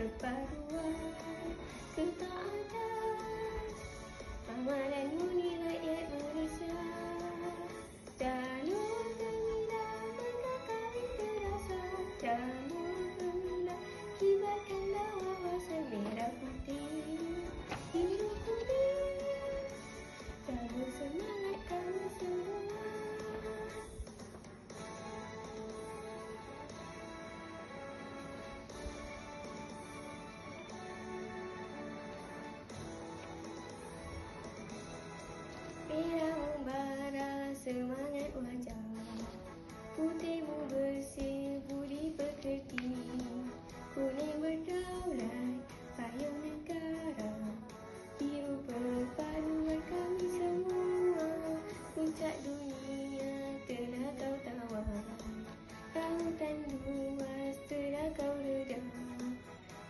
perpaduan ketaatan, amalanmu ni rakyat Malaysia. Jalur gemilang mengakari terasa, jalur gemilang kibarkanlah wawasan merah putih. Hidup putih, tabur semangat kami semua. Merah membara semangat wajah, putihmu bersih budi pekerti, kuning berdaulat payung negara, biru perpaduan kami semua. Puncak dunia telah kau tawar, lautan luas telah kau redam,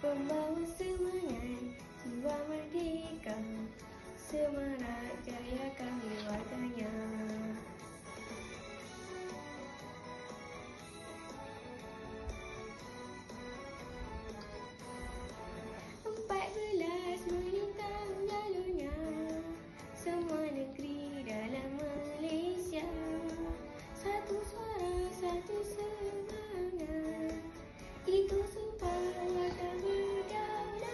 pembawa semangat jiwa merdeka, semarak jaya kami warganya. 14 melintang jalurnya, semua negeri dalam Malaysia. Satu suara, satu semangat, itu sumpah warga berdaulat.